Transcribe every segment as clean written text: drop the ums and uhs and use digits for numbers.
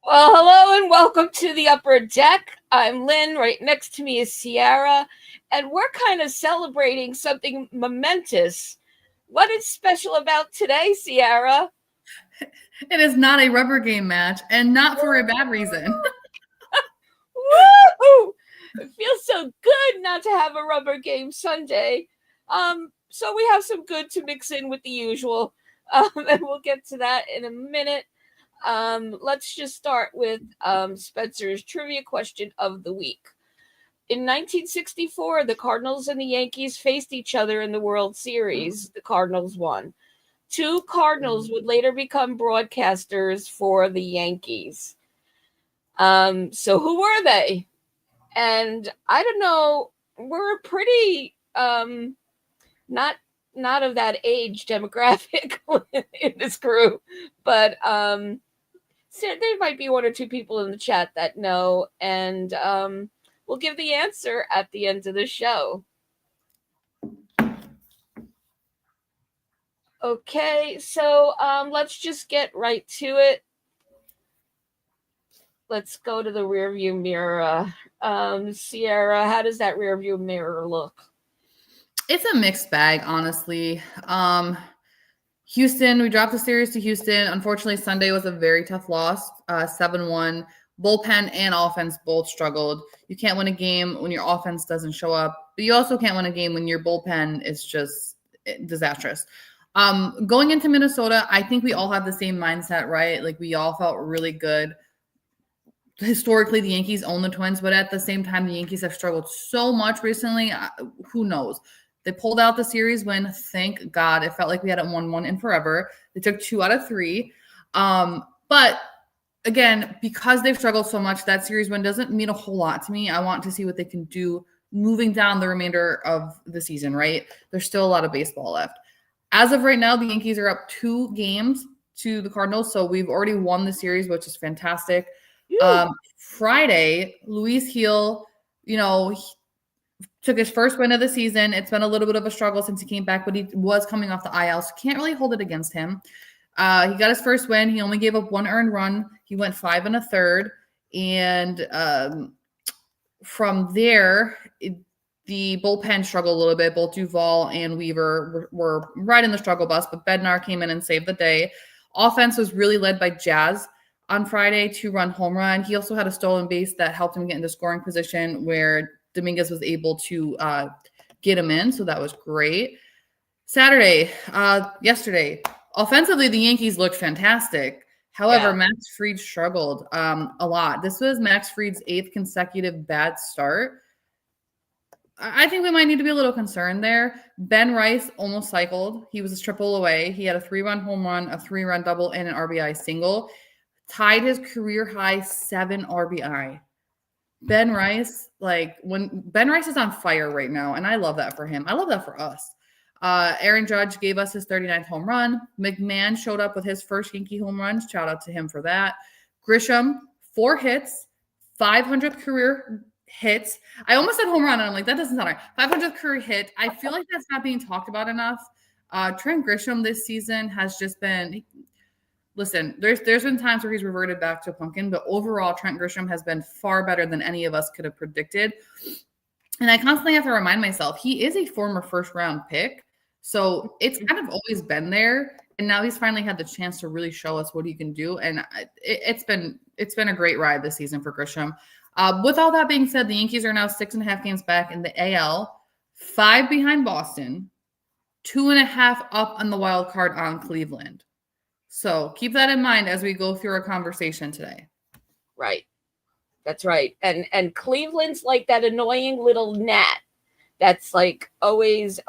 Well, hello and welcome to the Upper Deck. I'm Lynn. Right next to me is Sierra, and we're kind of celebrating something momentous. What is special about today, Sierra? It is not a rubber game match, and not for a bad reason. Woo! It feels so good not to have a rubber game Sunday. So we have some good to mix in with the usual, and we'll get to that in a minute. Let's just start with Spencer's trivia question of the week. In 1964, the Cardinals and the Yankees faced each other in the World Series. The Cardinals won. Two Cardinals would later become broadcasters for the Yankees. So who were they? And I don't know, we're pretty not of that age demographic in this crew, but so there might be one or two people in the chat that know, and we'll give the answer at the end of the show. Okay, so let's just get right to it. Let's go to the rearview mirror. Sierra, how does that rearview mirror look? It's a mixed bag, honestly. Houston, we dropped the series to Houston. Unfortunately, Sunday was a very tough loss, 7-1. Bullpen and offense both struggled. You can't win a game when your offense doesn't show up, but you also can't win a game when your bullpen is just disastrous. Going into Minnesota, I think we all had the same mindset, right? Like, we all felt really good. Historically, the Yankees own the Twins, but at the same time, the Yankees have struggled so much recently. Who knows? They pulled out the series win. Thank God. It felt like we hadn't won one in forever. They took 2 out of 3. But again, because they've struggled so much, that series win doesn't mean a whole lot to me. I want to see what they can do moving down the remainder of the season, right? There's still a lot of baseball left. As of right now, the Yankees are up 2 games to the Cardinals, so we've already won the series, which is fantastic. Friday, Luis Gil, took his first win of the season. It's been a little bit of a struggle since he came back, but he was coming off the IL, so can't really hold it against him. He got his first win. He only gave up 1 earned run. He went 5 1/3, and from there, the bullpen struggled a little bit. Both Duvall and Weaver were right in the struggle bus, but Bednar came in and saved the day. Offense was really led by Jazz on Friday, 2-run home run. He also had a stolen base that helped him get into scoring position where Dominguez was able to get him in, so that was great. Saturday, yesterday, offensively, the Yankees looked fantastic. However, Max Fried struggled a lot. This was Max Fried's 8th consecutive bad start. I think we might need to be a little concerned there. Ben Rice almost cycled. He was a triple away. He had a 3-run home run, a 3-run double, and an RBI single. Tied his career high 7 RBI. Ben Rice, when Ben Rice is on fire right now, and I love that for him. I love that for us. Aaron Judge gave us his 39th home run. McMahon showed up with his first Yankee home run. Shout out to him for that. Grisham, 4 hits, 500th career hits. I almost said home run, and I'm like, that doesn't sound right. 500th career hit. I feel like that's not being talked about enough. Trent Grisham this season has just been – listen, there's been times where he's reverted back to a pumpkin, but overall, Trent Grisham has been far better than any of us could have predicted. And I constantly have to remind myself, he is a former first-round pick, so it's kind of always been there. And now he's finally had the chance to really show us what he can do. And it's been a great ride this season for Grisham. With all that being said, the Yankees are now 6.5 games back in the AL, 5 behind Boston, 2.5 up on the wild card on Cleveland. So keep that in mind as we go through our conversation today. Right. That's right. And Cleveland's like that annoying little gnat that's like always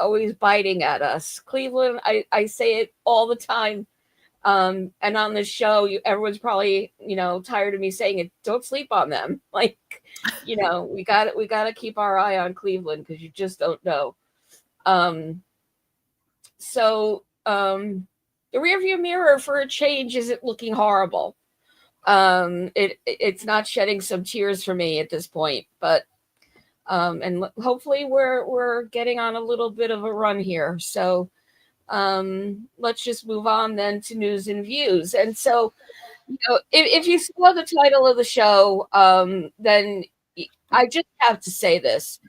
biting at us. Cleveland, I say it all the time. And on the show, everyone's probably, tired of me saying it. Don't sleep on them. We got to keep our eye on Cleveland because you just don't know. The rearview mirror for a change isn't looking horrible. It's not shedding some tears for me at this point, but and hopefully we're getting on a little bit of a run here. So let's just move on then to news and views. And so If you saw the title of the show, then I just have to say this.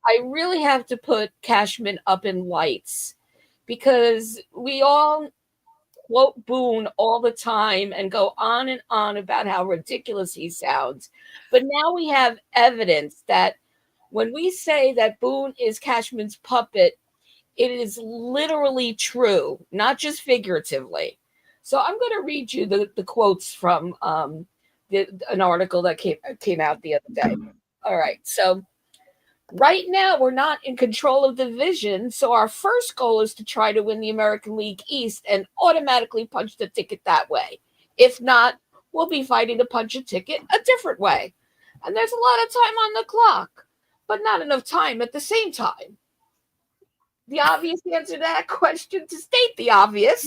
I really have to put Cashman up in lights because we all quote Boone all the time and go on and on about how ridiculous he sounds. But now we have evidence that when we say that Boone is Cashman's puppet, it is literally true, not just figuratively. So I'm going to read you the quotes from an article that came out the other day. All right. So right now, we're not in control of the division, so our first goal is to try to win the American League East and automatically punch the ticket that way. If not, we'll be fighting to punch a ticket a different way. And there's a lot of time on the clock, but not enough time at the same time. The obvious answer to that question, to state the obvious,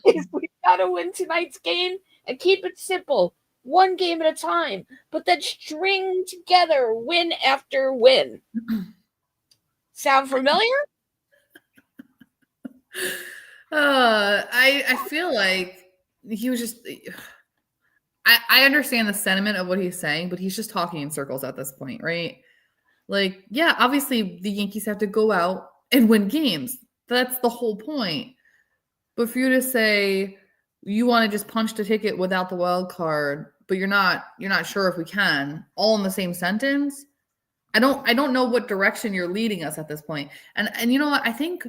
is we've got to win tonight's game and keep it simple, one game at a time, but then string together win after win. Sound familiar? I feel like he was just. I understand the sentiment of what he's saying, but he's just talking in circles at this point, right? Like, yeah, obviously the Yankees have to go out and win games. That's the whole point. But for you to say you want to just punch the ticket without the wild card, but you're not sure if we can, all in the same sentence. I don't know what direction you're leading us at this point. And you know what? I think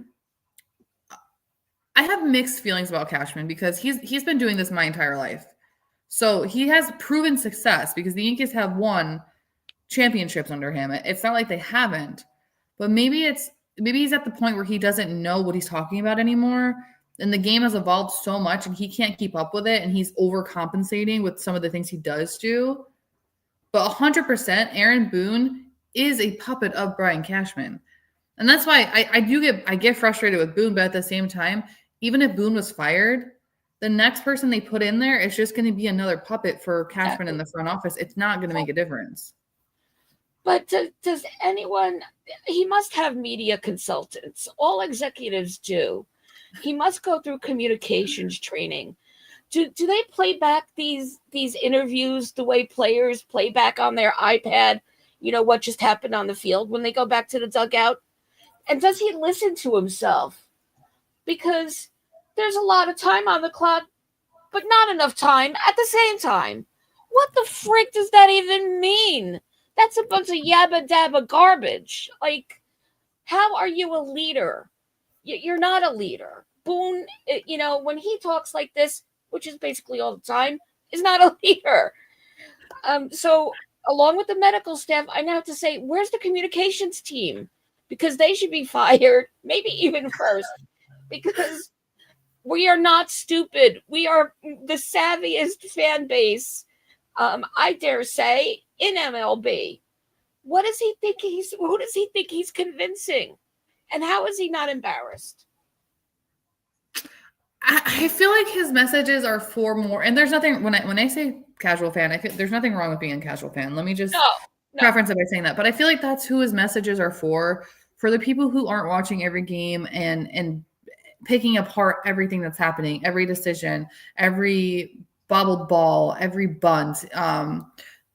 I have mixed feelings about Cashman because he's been doing this my entire life. So he has proven success because the Yankees have won championships under him. It's not like they haven't, but maybe he's at the point where he doesn't know what he's talking about anymore. And the game has evolved so much and he can't keep up with it. And he's overcompensating with some of the things he does do. But 100% Aaron Boone is a puppet of Brian Cashman. And that's why I get frustrated with Boone, but at the same time, even if Boone was fired, the next person they put in there is just going to be another puppet for Cashman in the front office. It's not going to make a difference. But does anyone, he must have media consultants. All executives do. He must go through communications training. Do they play back these interviews the way players play back on their iPad, what just happened on the field when they go back to the dugout? And does he listen to himself? Because there's a lot of time on the clock, but not enough time at the same time. What the frick does that even mean? That's a bunch of yabba dabba garbage. Like, how are you a leader? You're not a leader. Boone, when he talks like this, which is basically all the time, is not a leader. So along with the medical staff, I now have to say, where's the communications team? Because they should be fired, maybe even first, because we are not stupid. We are the savviest fan base, I dare say, in MLB. Who does he think he's convincing? And how is he not embarrassed? I feel like his messages are for more, and there's nothing when I say casual fan, I feel there's nothing wrong with being a casual fan. Let me just preference it by saying that. But I feel like that's who his messages are for the people who aren't watching every game and picking apart everything that's happening, every decision, every bobbled ball, every bunt.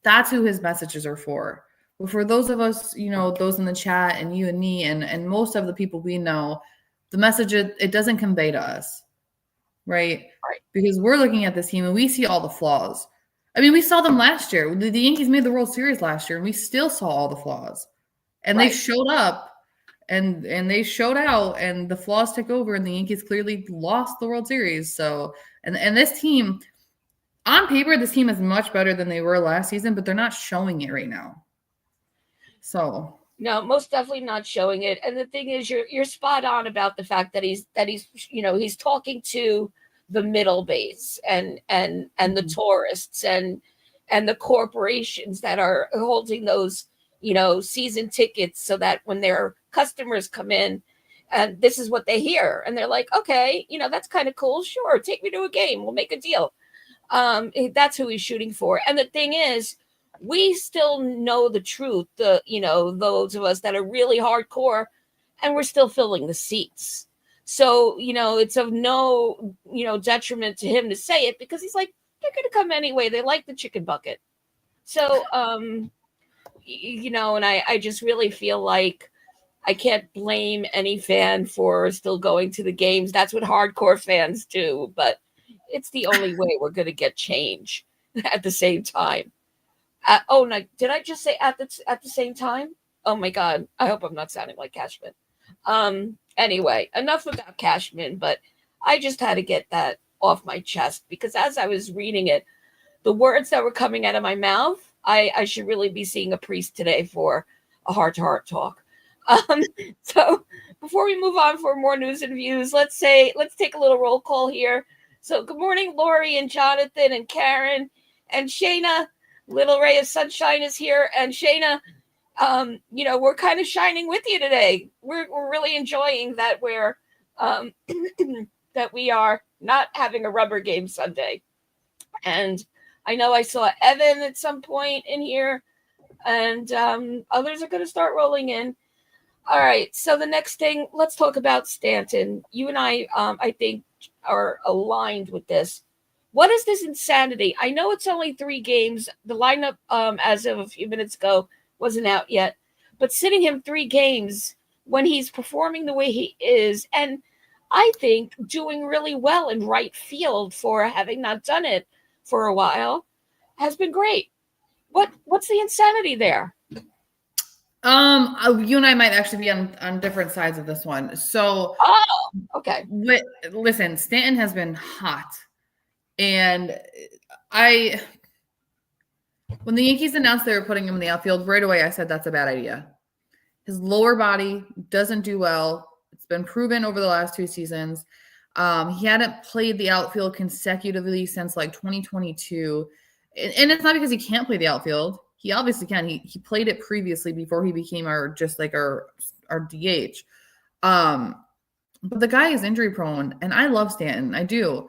That's who his messages are for. But for those of us, those in the chat and you and me and most of the people we know, the message, it doesn't convey to us. Right? Because we're looking at this team and we see all the flaws. I mean, we saw them last year. The Yankees made the World Series last year and we still saw all the flaws. And they showed up and they showed out and the flaws took over and the Yankees clearly lost the World Series. So, and this team, on paper, this team is much better than they were last season, but they're not showing it right now. So no, most definitely not showing it. And the thing is, you're spot on about the fact that he's he's talking to the middle base and the tourists and the corporations that are holding those season tickets, so that when their customers come in, and this is what they hear, and they're like, okay, that's kind of cool. Sure, take me to a game. We'll make a deal. That's who he's shooting for. And the thing is, we still know the truth, those of us that are really hardcore, and we're still filling the seats. So, it's of no, detriment to him to say it, because he's like, they're going to come anyway. They like the chicken bucket. So, and I just really feel like I can't blame any fan for still going to the games. That's what hardcore fans do, but it's the only way we're going to get change at the same time. Oh, no, did I just say at the same time? Oh my God, I hope I'm not sounding like Cashman. Anyway, enough about Cashman, but I just had to get that off my chest because as I was reading it, the words that were coming out of my mouth, I should really be seeing a priest today for a heart-to-heart talk. Um, so before we move on for more news and views, let's take a little roll call here. So good morning, Lori and Jonathan and Karen and Shayna. Little ray of sunshine is here, and Shayna, we're kind of shining with you today. We're really enjoying that that we are not having a rubber game Sunday. And I know I saw Evan at some point in here, and others are going to start rolling in. All right, so the next thing, let's talk about Stanton. You and I think, are aligned with this. What is this insanity? I know it's only 3 games. The lineup, as of a few minutes ago, wasn't out yet. But sitting him 3 games when he's performing the way he is, and I think doing really well in right field for having not done it for a while, has been great. What's the insanity there? You and I might actually be on different sides of this one. So, okay. Listen, Stanton has been hot. And when the Yankees announced they were putting him in the outfield, right away I said that's a bad idea. His lower body doesn't do well. It's been proven over the last 2 seasons. He hadn't played the outfield consecutively since like 2022. And it's not because he can't play the outfield. He obviously can. He played it previously before he became our DH. But the guy is injury prone, and I love Stanton. I do.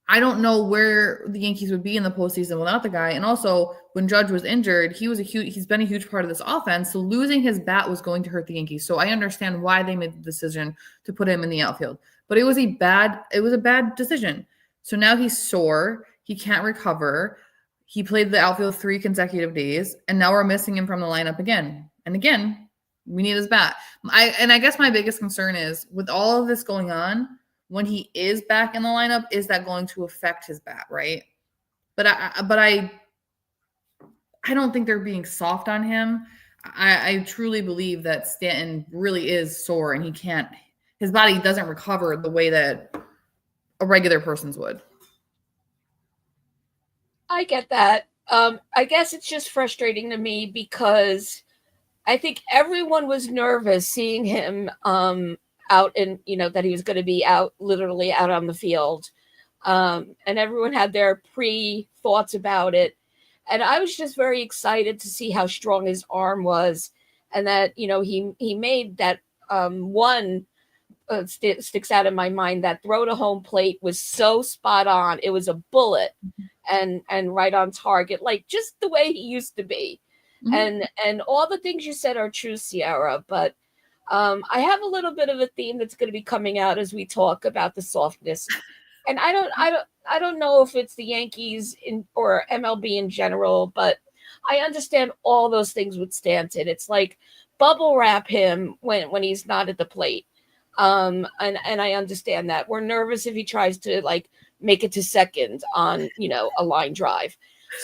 I don't know where the Yankees would be in the postseason without the guy. And also, when Judge was injured, he's been a huge part of this offense. So losing his bat was going to hurt the Yankees. So I understand why they made the decision to put him in the outfield. But it was a bad decision. So now he's sore. He can't recover. He played the outfield 3 consecutive days, and now we're missing him from the lineup again. And again, we need his bat. I guess my biggest concern is with all of this going on, when he is back in the lineup, is that going to affect his bat, right? But I don't think they're being soft on him. I truly believe that Stanton really is sore, and his body doesn't recover the way that a regular person's would. I get that. I guess it's just frustrating to me because I think everyone was nervous seeing him out in, that he was going to be literally out on the field. And everyone had their pre-thoughts about it. And I was just very excited to see how strong his arm was. And that, he made that one sticks out in my mind. That throw to home plate was so spot on. It was a bullet and right on target, like just the way he used to be. Mm-hmm. And all the things you said are true, Sierra, but I have a little bit of a theme that's going to be coming out as we talk about the softness. And I don't know if it's the Yankees or MLB in general, but I understand all those things with Stanton. It's like bubble wrap him when he's not at the plate. And I understand that. We're nervous if he tries to like make it to second on, a line drive.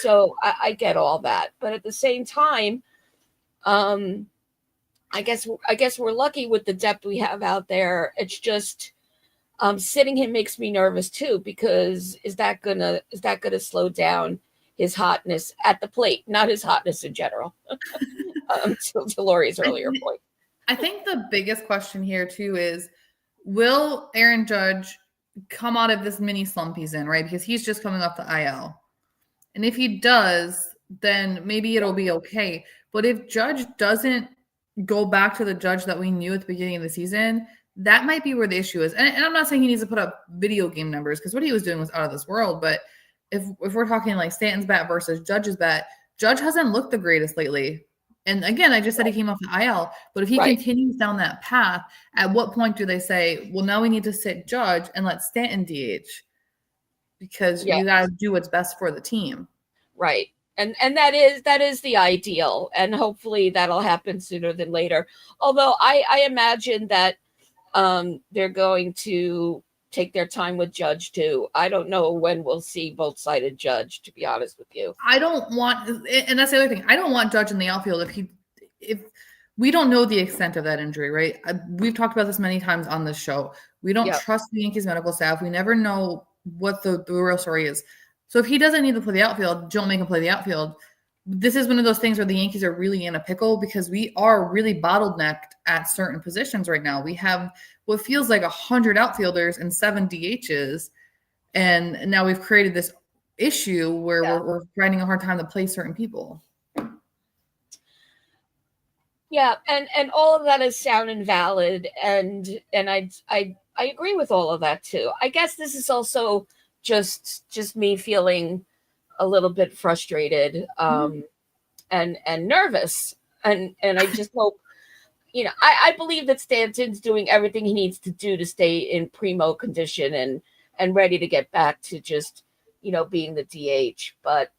So I get all that. But at the same time, I guess we're lucky with the depth we have out there. It's just sitting him makes me nervous too, because is that gonna slow down his hotness at the plate, not his hotness in general? To Lori's earlier point. I think the biggest question here too is, will Aaron Judge come out of this mini slump he's in, right? Because he's just coming off the IL. And if he does, then maybe it'll be okay. But if Judge doesn't go back to the Judge that we knew at the beginning of the season, that might be where the issue is. And I'm not saying he needs to put up video game numbers, because what he was doing was out of this world. But if we're talking like Stanton's bat versus Judge's bat, Judge hasn't looked the greatest lately. And again, I just said he came off the IL. But if he continues down that path, at what point do they say, well, now we need to sit Judge and let Stanton DH? because Yeah. you got to do what's best for the team. Right. And that is the ideal, and hopefully that'll happen sooner than later. Although I imagine that they're going to take their time with Judge too. I don't know when we'll see both-sided Judge, to be honest with you. I don't want, and that's the other thing. I don't want Judge in the outfield if we don't know the extent of that injury, right? We've talked about this many times on this show. We don't Yep. trust the Yankees medical staff. We never know what the real story is. So if he doesn't need to play the outfield, don't make him play the outfield. This is one of those things where the Yankees are really in a pickle because we are really bottlenecked at certain positions right now. We have what feels like 100 outfielders and 7 DHs, and now we've created this issue where we're finding a hard time to play certain people. Yeah, and all of that is sound and valid, and I agree with all of that too. I guess this is also just me feeling a little bit frustrated and nervous, and I just hope, you know, I believe that Stanton's doing everything he needs to do to stay in primo condition and ready to get back to just, you know, being the DH, but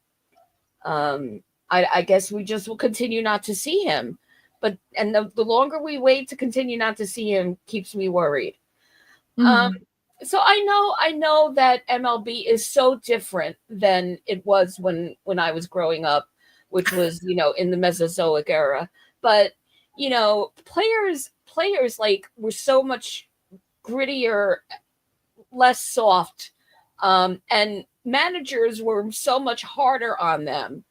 I guess we just will continue not to see him. But and the longer we wait to continue not to see him keeps me worried. So I know that MLB is so different than it was when I was growing up, which was, you know, in the Mesozoic era. But, you know, players like were so much grittier, less soft, and managers were so much harder on them.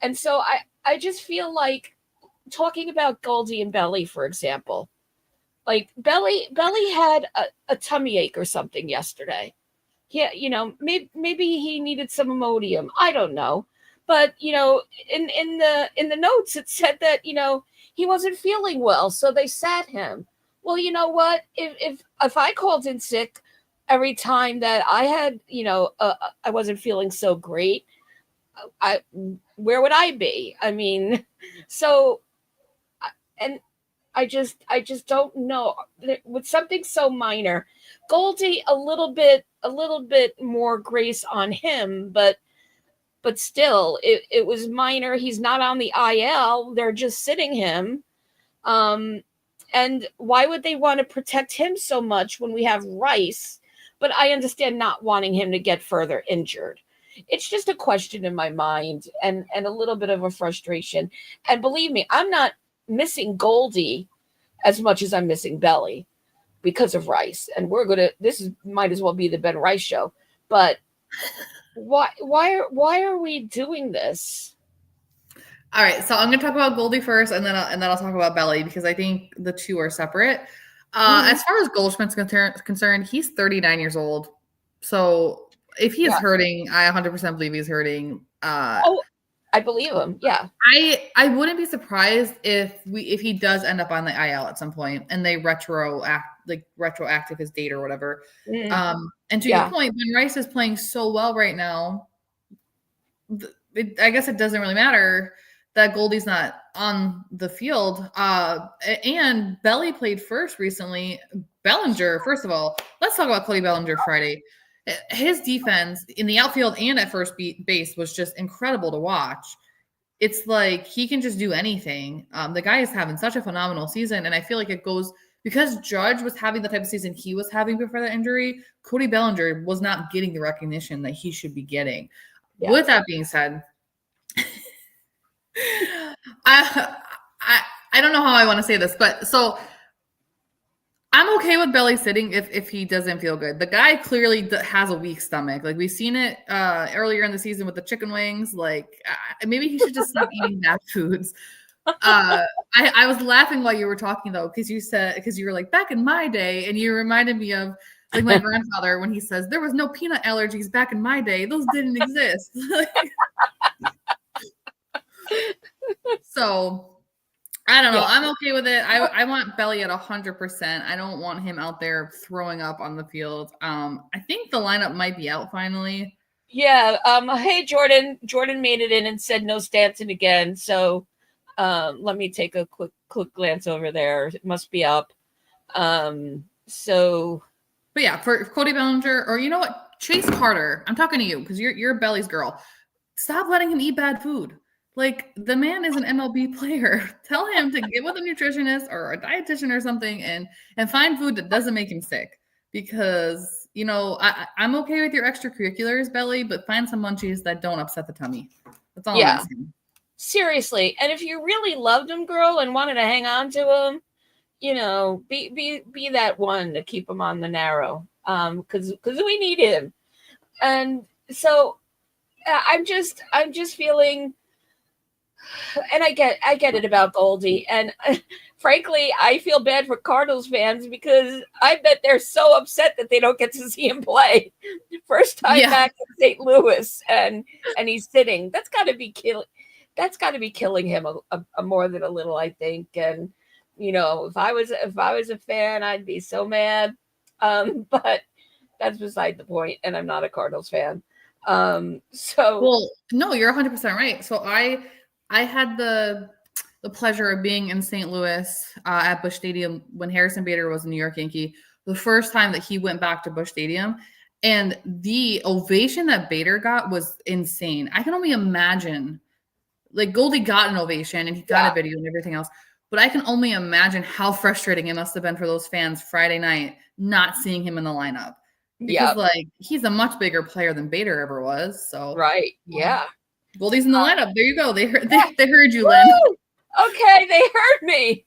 And so I just feel like, talking about Goldie and Belly, for example, like Belly had a tummy ache or something yesterday. Yeah, you know, maybe he needed some Imodium. I don't know, but you know, in the notes it said that, you know, he wasn't feeling well, so they sat him. Well, you know what? If I called in sick every time that I had, you know, I wasn't feeling so great, where would I be? I mean, so. And I just don't know, with something so minor. Goldie, a little bit more grace on him, but still, it was minor. He's not on the IL. They're just sitting him. And why would they want to protect him so much when we have Rice? But I understand not wanting him to get further injured. It's just a question in my mind, and a little bit of a frustration. And believe me, I'm not missing Goldie as much as I'm missing Belly because of Rice. And might as well be the Ben Rice show. But why are we doing this? All right, so I'm going to talk about Goldie first, and then I'll talk about Belly, because I think the two are separate. As far as Goldschmidt's concerned, he's 39 years old. So if he is hurting, I 100% believe he's hurting. I believe him. Yeah. I wouldn't be surprised if he does end up on the IL at some point and they retroactive his date or whatever. And to your point, when Rice is playing so well right now, I guess it doesn't really matter that Goldie's not on the field. And Belly played first recently. Bellinger, first of all, let's talk about Cody Bellinger Friday. His defense in the outfield and at first base was just incredible to watch. It's like he can just do anything. The guy is having such a phenomenal season, and I feel like it goes because Judge was having the type of season he was having before that injury. Cody Bellinger was not getting the recognition that he should be getting. Yeah. With that being said, I don't know how I want to say this, but so I'm okay with Belly sitting if he doesn't feel good. The guy clearly has a weak stomach. Like, we've seen it earlier in the season with the chicken wings. Like, maybe he should just stop eating bad foods. I was laughing while you were talking, though, because you were like, back in my day, and you reminded me of like my grandfather when he says there was no peanut allergies back in my day. Those didn't exist. So I don't know. I'm okay with it. I want Belly at 100%. I don't want him out there throwing up on the field. I think the lineup might be out finally. Yeah. Hey, Jordan. Jordan made it in and said no Stanton again. So let me take a quick glance over there. It must be up. But yeah, for Cody Bellinger, or you know what? Chase Carter, I'm talking to you because you're Belly's girl. Stop letting him eat bad food. Like, the man is an MLB player. Tell him to get with a nutritionist or a dietitian or something and find food that doesn't make him sick. Because, you know, I'm okay with your extracurriculars, Belly, but find some munchies that don't upset the tummy. That's all I'm asking. Seriously. And if you really loved him, girl, and wanted to hang on to him, you know, be that one to keep him on the narrow. Because we need him. And so I'm just feeling, and I get it about Goldie, and frankly, I feel bad for Cardinals fans because I bet they're so upset that they don't get to see him play. First time back in St. Louis, and he's sitting. That's got to be killing him a more than a little, I think. And you know, if I was a fan, I'd be so mad. But that's beside the point, and I'm not a Cardinals fan. Well, no, you're 100% right. So I had the pleasure of being in St. Louis at Busch Stadium when Harrison Bader was a New York Yankee, the first time that he went back to Busch Stadium. And the ovation that Bader got was insane. I can only imagine, like, Goldie got an ovation and he got a video and everything else. But I can only imagine how frustrating it must have been for those fans Friday night not seeing him in the lineup. Because, like, he's a much bigger player than Bader ever was. So Goldie's in the lineup. There you go. They heard you, Lynn. Okay, they heard me.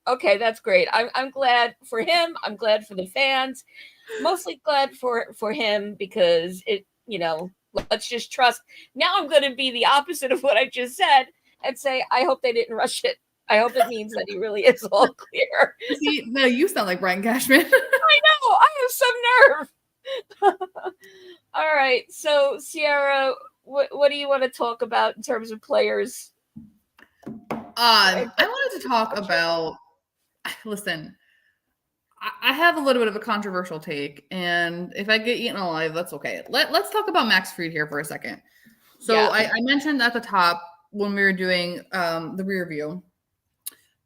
Okay, that's great. I'm glad for him. I'm glad for the fans. Mostly glad for him because it, you know, let's just trust. Now I'm going to be the opposite of what I just said and say I hope they didn't rush it. I hope it means that he really is all clear. See, no, you sound like Brian Cashman. I know. I have some nerve. All right. So, Sierra, what do you want to talk about in terms of players? I wanted to talk about, listen, I have a little bit of a controversial take, and if I get eaten alive, that's okay. Let's talk about Max Fried here for a second. So I mentioned at the top when we were doing the rear view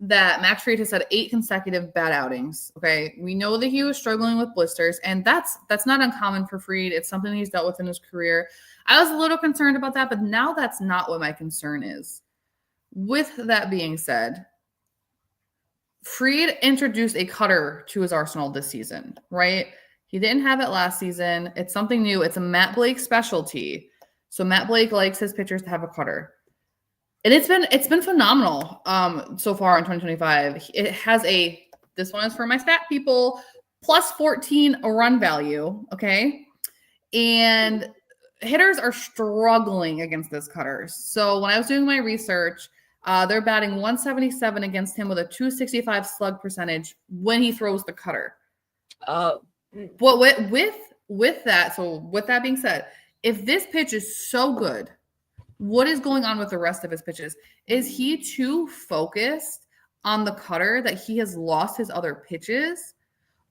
that Max Fried has had 8 consecutive bad outings. Okay. We know that he was struggling with blisters, and that's not uncommon for Fried. It's something he's dealt with in his career. I was a little concerned about that, but now that's not what my concern is. With that being said, Fried introduced a cutter to his arsenal this season, right? He didn't have it last season. It's something new. It's a Matt Blake specialty. So Matt Blake likes his pitchers to have a cutter. And it's been phenomenal so far in 2025. It has this one is for my stat people, plus 14 a run value, okay? And hitters are struggling against this cutter. So when I was doing my research, they're batting 177 against him with a 265 slug percentage when he throws the cutter. But with that being said, if this pitch is so good, what is going on with the rest of his pitches? Is he too focused on the cutter that he has lost his other pitches?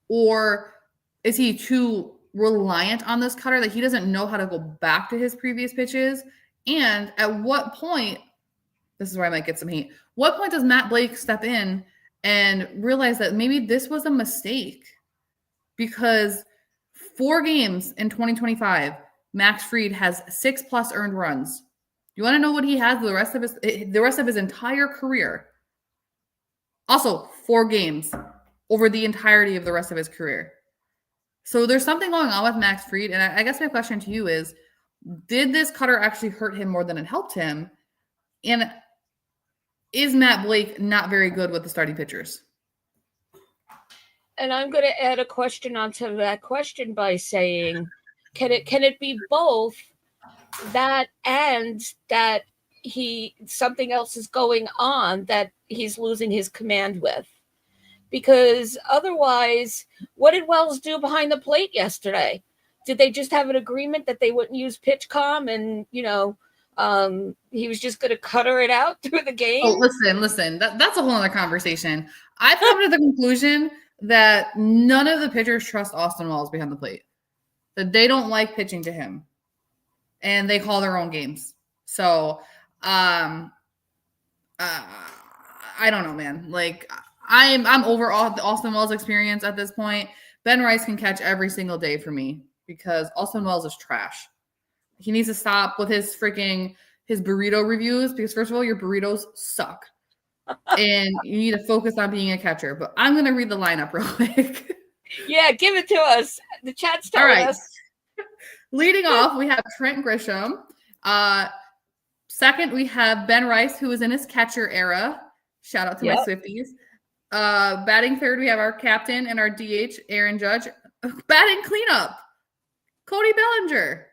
Or is he too reliant on this cutter that he doesn't know how to go back to his previous pitches? And at what point, this is where I might get some heat, what point does Matt Blake step in and realize that maybe this was a mistake? Because 4 games in 2025, Max Fried has 6+ earned runs. You want to know what he has the rest of his entire career? Also, 4 games over the entirety of the rest of his career. So there's something going on with Max Fried, and I guess my question to you is, did this cutter actually hurt him more than it helped him? And is Matt Blake not very good with the starting pitchers? And I'm going to add a question onto that question by saying, can it be both that and that something else is going on that he's losing his command with? Because otherwise, what did Wells do behind the plate yesterday? Did they just have an agreement that they wouldn't use pitch comm and, you know, he was just going to cutter it out through the game? Oh, listen. That's a whole other conversation. I've come to the conclusion that none of the pitchers trust Austin Wells behind the plate. That they don't like pitching to him. And they call their own games. So, I don't know, man. Like, I'm over Austin Wells' experience at this point. Ben Rice can catch every single day for me because Austin Wells is trash. He needs to stop with his burrito reviews because first of all, your burritos suck. And you need to focus on being a catcher. But I'm going to read the lineup real quick. Yeah, give it to us. The chat's telling us. Leading off, we have Trent Grisham. Second, we have Ben Rice, who is in his catcher era. Shout out to my Swifties. Batting third, we have our captain and our DH, Aaron Judge. Batting cleanup, Cody Bellinger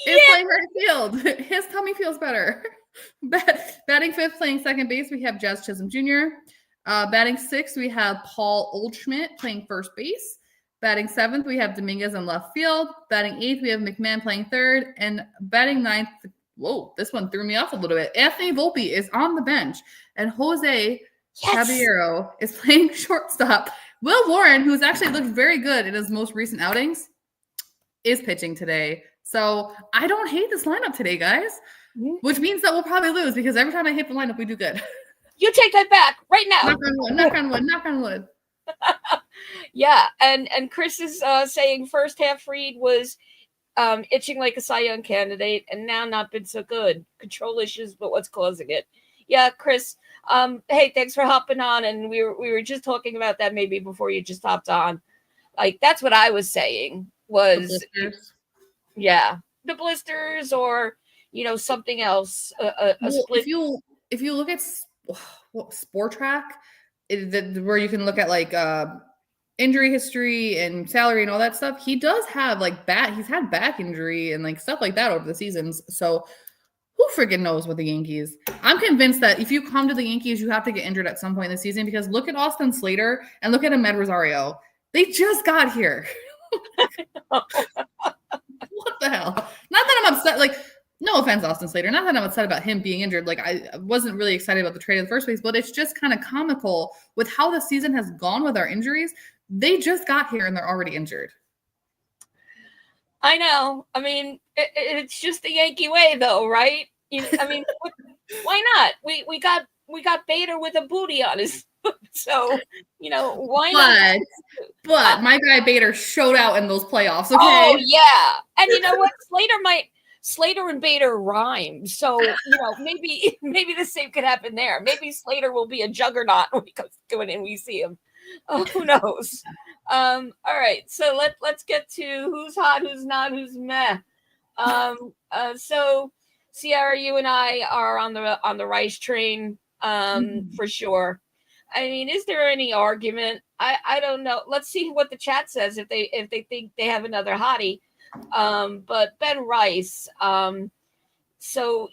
is playing right field. His tummy feels better. Batting fifth, playing second base, we have Jazz Chisholm Jr. Batting sixth, we have Paul Oldschmidt playing first base. Batting seventh, we have Dominguez in left field. Batting eighth, we have McMahon playing third. And batting ninth, whoa, this one threw me off a little bit. Anthony Volpe is on the bench. And Jose Caballero is playing shortstop. Will Warren, who's actually looked very good in his most recent outings, is pitching today. So I don't hate this lineup today, guys. Which means that we'll probably lose because every time I hit the lineup, we do good. You take that back right now. Knock on wood, knock on wood, knock on wood. Yeah, and Chris is saying first half Reed was itching like a Cy Young candidate and now not been so good. Control issues, but what's causing it? Yeah, Chris. Hey, thanks for hopping on. And we were just talking about that maybe before you just hopped on. Like that's what I was saying was the blisters or something else. Split. If you look at Sport Track, where you can look at like injury history and salary and all that stuff, he does have like he's had back injury and like stuff like that over the seasons. So who freaking knows with the Yankees? I'm convinced that if you come to the Yankees, you have to get injured at some point in the season because look at Austin Slater and look at Ahmed Rosario. They just got here. What the hell? Not that I'm upset. Like, no offense, Austin Slater. Not that I'm upset about him being injured. Like, I wasn't really excited about the trade in the first place, but it's just kind of comical with how the season has gone with our injuries. They just got here and they're already injured. I know. I mean, it's just the Yankee way, though, right? I mean, why not? We got Bader with a booty on his foot, so why not? But my guy Bader showed out in those playoffs. Okay. Oh yeah, and you know what? Slater and Bader rhyme, so maybe the same could happen there. Maybe Slater will be a juggernaut when he comes going in. We see him. Oh, who knows? All right, so let's get to who's hot, who's not, who's meh. So Sierra, you and I are on the Rice train, for sure. I mean, is there any argument? I don't know. Let's see what the chat says if they think they have another hottie. But Ben Rice, so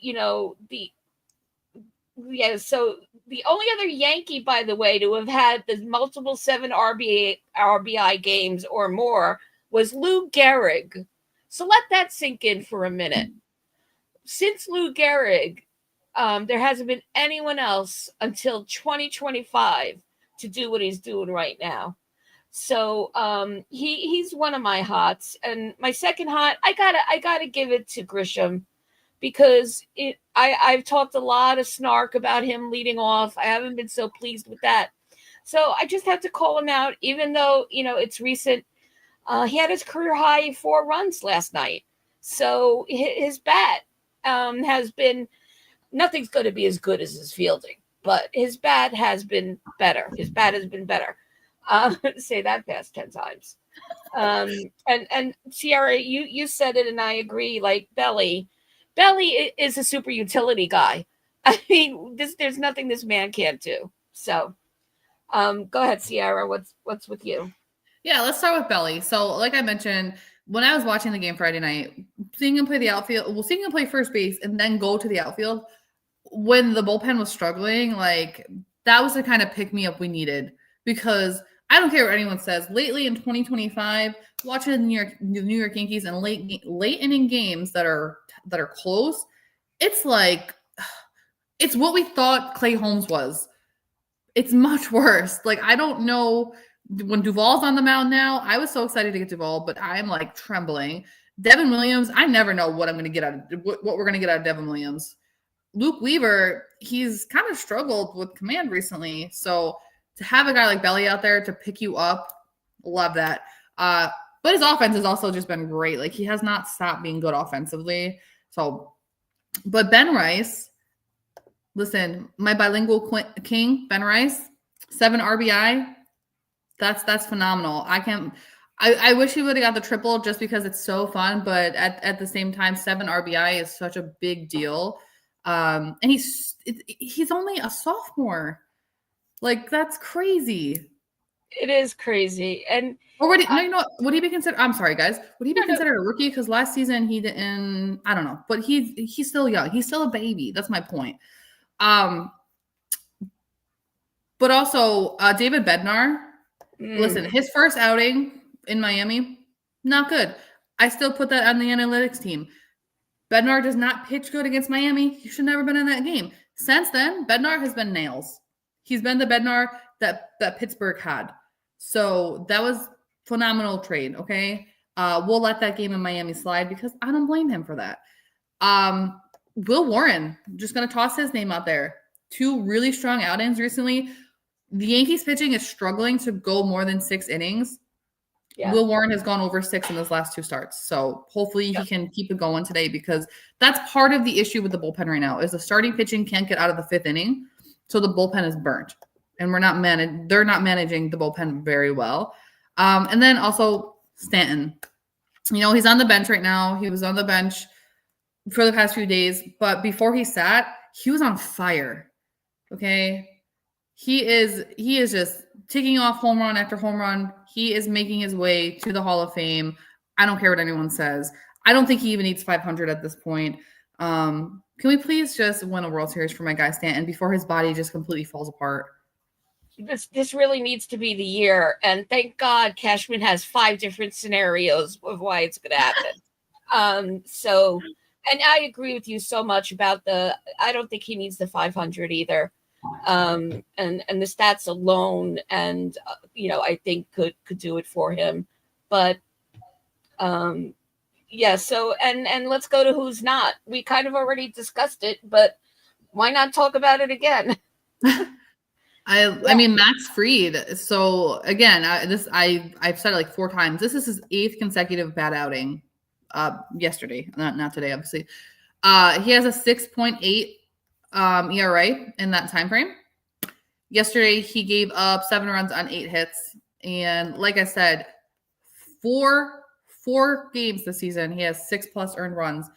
the only other Yankee, by the way, to have had the multiple 7 RBI games or more was Lou Gehrig. So let that sink in for a minute. Since Lou Gehrig, there hasn't been anyone else until 2025 to do what he's doing right now. So he's one of my hots, and my second hot, I gotta give it to Grisham because I've talked a lot of snark about him leading off. I haven't been so pleased with that, so I just have to call him out, even though it's recent. He had his career high 4 runs last night, so his bat has been. Nothing's going to be as good as his fielding, but his bat has been better. Say that past 10 times. And Sierra, you said it, and I agree. Like Belly is a super utility guy. I mean, there's nothing this man can't do. So, go ahead, Sierra. What's with you? Yeah, let's start with Belly. So, like I mentioned, when I was watching the game Friday night, seeing him play the outfield, seeing him play first base and then go to the outfield when the bullpen was struggling, like that was the kind of pick me up we needed because. I don't care what anyone says. Lately in 2025, watching the New York Yankees and late inning games that are close, it's like it's what we thought Clay Holmes was. It's much worse. Like I don't know when Duvall's on the mound now. I was so excited to get Duvall, but I'm like trembling. Devin Williams, I never know what I'm going to get out of what we're going to get out of Devin Williams. Luke Weaver, he's kind of struggled with command recently, so. To have a guy like Belly out there to pick you up, love that. But his offense has also just been great. Like, he has not stopped being good offensively. So, but Ben Rice, listen, my bilingual king, Ben Rice, 7 RBI. That's phenomenal. I wish he would have got the triple just because it's so fun, but at the same time, 7 RBI is such a big deal. And he's only a sophomore. Like, that's crazy. It is crazy. And or would he be considered? I'm sorry, guys. Would he be considered a rookie? Because last season he didn't. I don't know, but he's still young. He's still a baby. That's my point. But also David Bednar. Listen, his first outing in Miami, not good. I still put that on the analytics team. Bednar does not pitch good against Miami. He should never been in that game. Since then, Bednar has been nails. He's been the Bednar that Pittsburgh had. So that was phenomenal trade, okay? We'll let that game in Miami slide because I don't blame him for that. Will Warren, just going to toss his name out there. 2 really strong outings recently. The Yankees pitching is struggling to go more than 6 innings. Yeah. Will Warren has gone over 6 in his last 2 starts. So hopefully he can keep it going today because that's part of the issue with the bullpen right now is the starting pitching can't get out of the 5th inning. So the bullpen is burnt. And they're not managing the bullpen very well. And then also Stanton. He's on the bench right now. He was on the bench for the past few days. But before he sat, he was on fire. Okay? He is just ticking off home run after home run. He is making his way to the Hall of Fame. I don't care what anyone says. I don't think he even needs 500 at this point. Can we please just win a World Series for my guy Stanton before his body just completely falls apart? This really needs to be the year. And thank God Cashman has 5 different scenarios of why it's going to happen. And I agree with you so much about I don't think he needs the 500 either. And the stats alone and I think could do it for him, but so and let's go to who's not. We kind of already discussed it, but why not talk about it again? I mean Max Fried. So again, I've said it like 4 times. This is his 8th consecutive bad outing. Yesterday, not today, obviously. He has a 6.8 ERA in that time frame. Yesterday, he gave up 7 runs on 8 hits. And like I said, four games this season, he has 6+ earned runs.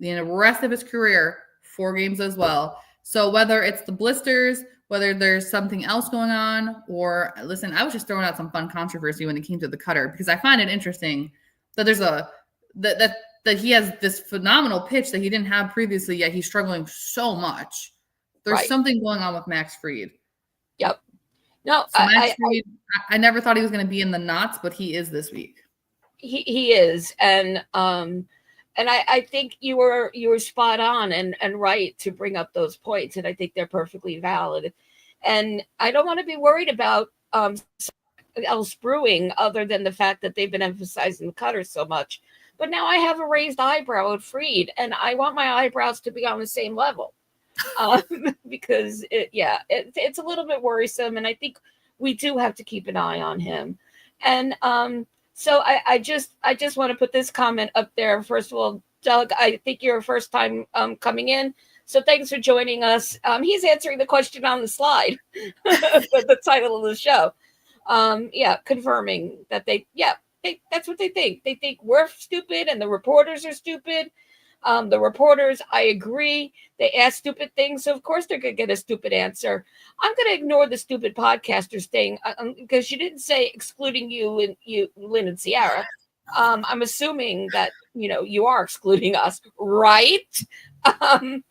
In the rest of his career, 4 games as well. So whether it's the blisters, whether there's something else going on, or listen, I was just throwing out some fun controversy when it came to the cutter because I find it interesting that there's that he has this phenomenal pitch that he didn't have previously, yet he's struggling so much. There's something going on with Max Fried. Yep. No, so Max Fried, I never thought he was going to be in the knots, but he is this week. He is, and I think you were spot on and right to bring up those points, and I think they're perfectly valid. And I don't want to be worried about else brewing other than the fact that they've been emphasizing the cutter so much. But now I have a raised eyebrow at Fried, and I want my eyebrows to be on the same level because it's a little bit worrisome, and I think we do have to keep an eye on him. And so I just want to put this comment up there. First of all, Doug, I think you're a first time coming in, so thanks for joining us. He's answering the question on the slide, the title of the show. Confirming that that's what they think. They think we're stupid and the reporters are stupid. The reporters, I agree, they ask stupid things, so of course they're going to get a stupid answer. I'm going to ignore the stupid podcasters thing because you didn't say excluding you, Lynn and Ciara. I'm assuming that, you are excluding us, right? But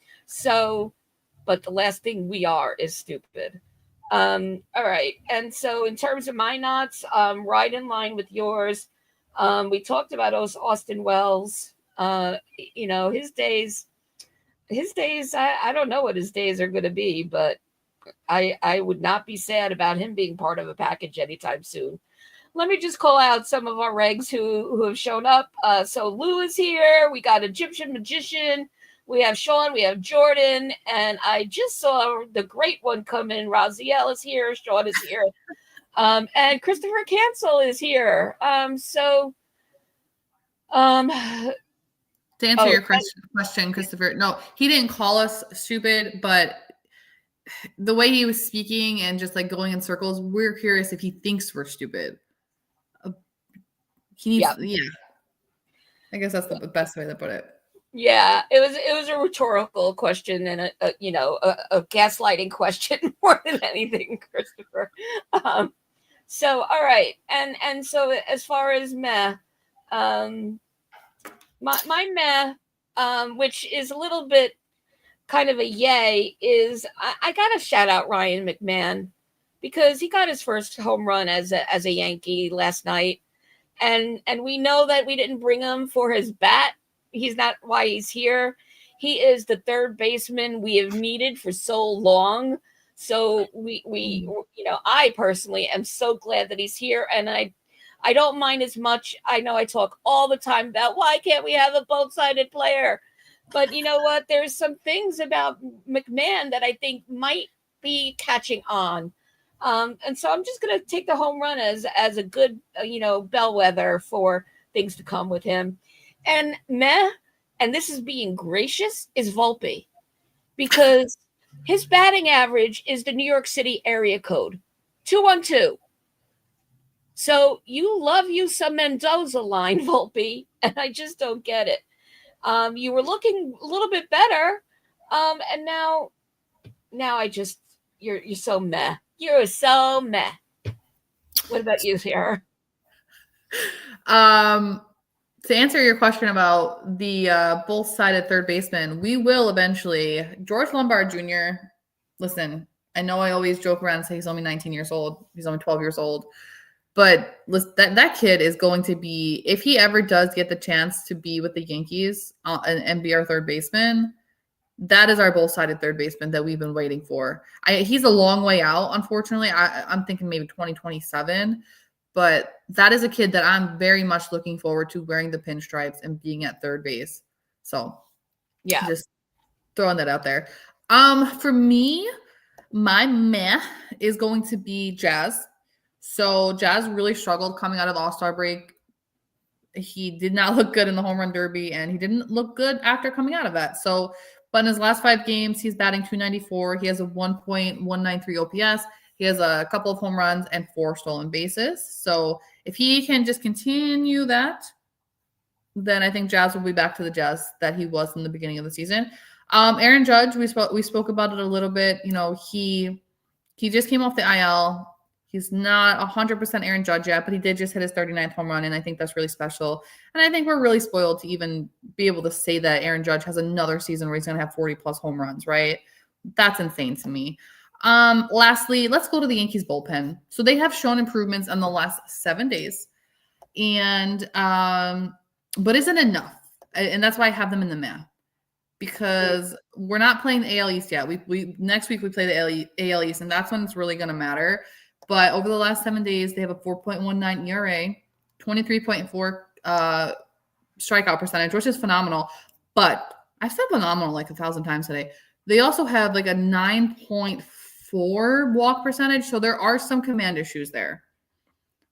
the last thing we are is stupid. All right. And so in terms of my knots, right in line with yours, we talked about Austin Wells. His days, I don't know what his days are going to be, but I would not be sad about him being part of a package anytime soon. Let me just call out some of our regs who have shown up. So Lou is here. We got Egyptian Magician. We have Sean, we have Jordan, and I just saw the great one come in. Raziel is here. Sean is here. And Christopher Cancel is here. To answer your question, Christopher, no, he didn't call us stupid, but the way he was speaking and just like going in circles, we're curious if he thinks we're stupid. He needs, yeah. I guess that's the best way to put it. Yeah, it was a rhetorical question and a gaslighting question more than anything, Christopher. So all right, and so as far as meh, my meh, which is a little bit kind of a yay, is I gotta shout out Ryan McMahon because he got his first home run as a Yankee last night, and we know that we didn't bring him for his bat. He's not why he's here. He is the third baseman we have needed for so long. So we I personally am so glad that he's here, and I don't mind as much. I know I talk all the time about why can't we have a both-sided player, but you know what? There's some things about McMahon that I think might be catching on. And so I'm just going to take the home run as a good, bellwether for things to come with him. And meh, and this is being gracious, is Volpe. Because his batting average is the New York City area code, 212. So you love you some Mendoza line, Volpe, and I just don't get it. You were looking a little bit better, and now I just you're so meh. You're so meh. What about you, Sarah? To answer your question about the both-sided third baseman, we will eventually. George Lombard Jr., listen, I know I always joke around and say he's only 19 years old. He's only 12 years old. But listen, that kid is going to be, if he ever does get the chance to be with the Yankees and be our third baseman, that is our both-sided third baseman that we've been waiting for. He's a long way out, unfortunately. I'm thinking maybe 2027. But that is a kid that I'm very much looking forward to wearing the pinstripes and being at third base. So, yeah, just throwing that out there. For me, my meh is going to be Jazz. So Jazz really struggled coming out of the All-Star break. He did not look good in the home run derby, and he didn't look good after coming out of that. So, but in his last 5 games, he's batting .294. He has a 1.193 OPS. He has a couple of home runs and 4 stolen bases. So if he can just continue that, then I think Jazz will be back to the Jazz that he was in the beginning of the season. Aaron Judge, we spoke about it a little bit. He just came off the IL. He's not 100% Aaron Judge yet, but he did just hit his 39th home run, and I think that's really special. And I think we're really spoiled to even be able to say that Aaron Judge has another season where he's going to have 40-plus home runs, right? That's insane to me. Lastly, let's go to the Yankees bullpen. So they have shown improvements in the last 7 days, and but isn't enough, and that's why I have them in the meh, because we're not playing the AL East yet. We next week we play the AL East, and that's when it's really going to matter. But over the last 7 days, they have a 4.19 ERA, 23.4 strikeout percentage, which is phenomenal. But I've said phenomenal like 1,000 times today. They also have like a 9.4 walk percentage, so there are some command issues there.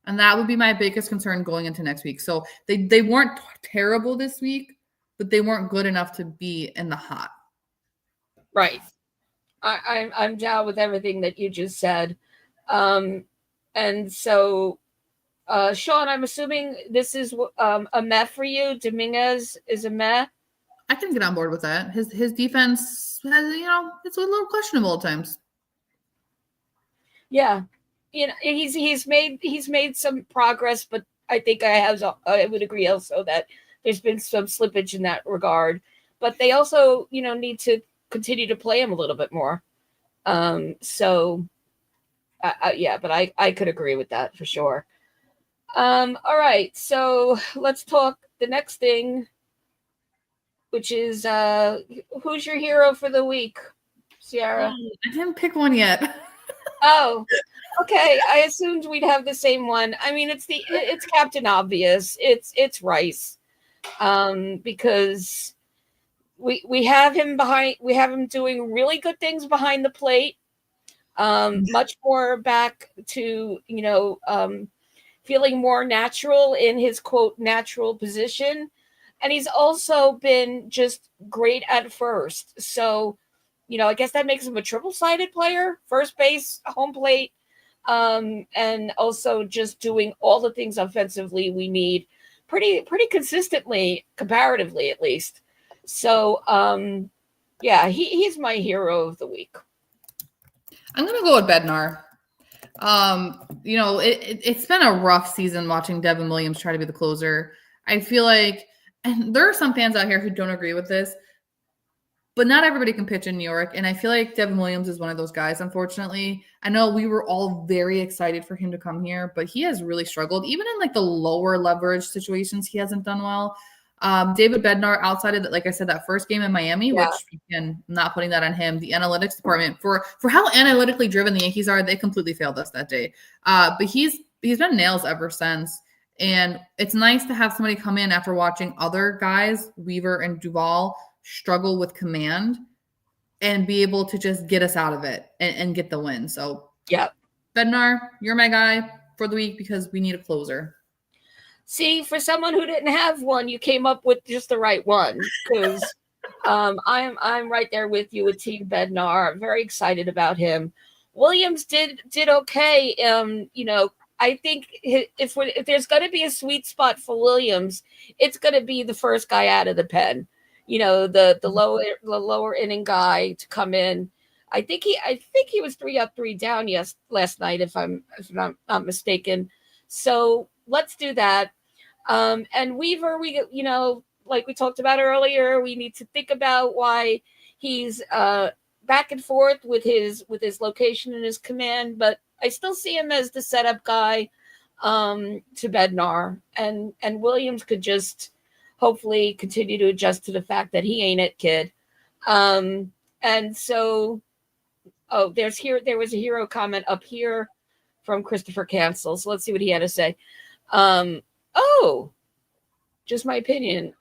And that would be my biggest concern going into next week. So they weren't terrible this week, but they weren't good enough to be in the hot. Right. I'm down with everything that you just said. And so, Sean, I'm assuming this is a meh for you. Dominguez is a meh. I can get on board with that. His defense has, it's a little questionable at times. Yeah, he's made some progress, but I think I would agree also that there's been some slippage in that regard. But they also, need to continue to play him a little bit more. So, yeah, but I could agree with that for sure. All right, so let's talk the next thing, which is who's your hero for the week, Sierra? I didn't pick one yet. Oh, okay. I assumed we'd have the same one. I mean, it's Captain Obvious. It's Rice, because we have him doing really good things behind the plate. much more back to, feeling more natural in his quote natural position. And he's also been just great at first. So, I guess that makes him a triple-sided player: first base, home plate, and also just doing all the things offensively we need pretty consistently, comparatively at least. So, yeah, he's my hero of the week. I'm gonna go with Bednar. It's been a rough season watching Devin Williams try to be the closer. I feel like, and there are some fans out here who don't agree with this, but not everybody can pitch in New York. And I feel like Devin Williams is one of those guys, unfortunately. I know we were all very excited for him to come here, but he has really struggled. Even in like the lower leverage situations, he hasn't done well. David Bednar, outside of that, like I said, that first game in Miami, Yeah. which again, I'm not putting that on him. The analytics department, for how analytically driven the Yankees are, they completely failed us that day. But he's been nails ever since. And it's nice to have somebody come in after watching other guys, Weaver and Duvall, struggle with command and be able to just get us out of it and get the win. So, yeah, Bednar, you're my guy for the week because we need a closer. See, for someone who didn't have one, you came up with just the right one, because I'm right there with you with Team Bednar. I'm very excited about him. Williams did okay. I think if there's going to be a sweet spot for Williams, it's going to be the first guy out of the pen. The lower inning guy to come in. I think he was 3 up, 3 down last night, if I'm not mistaken. So let's do that. And Weaver, like we talked about earlier, we need to think about why he's back and forth with his location and his command, but I still see him as the setup guy to Bednar, and Williams could just hopefully continue to adjust to the fact that he ain't it, kid. And so, there was a hero comment up here from Christopher Cancel. So let's see what he had to say. Just my opinion.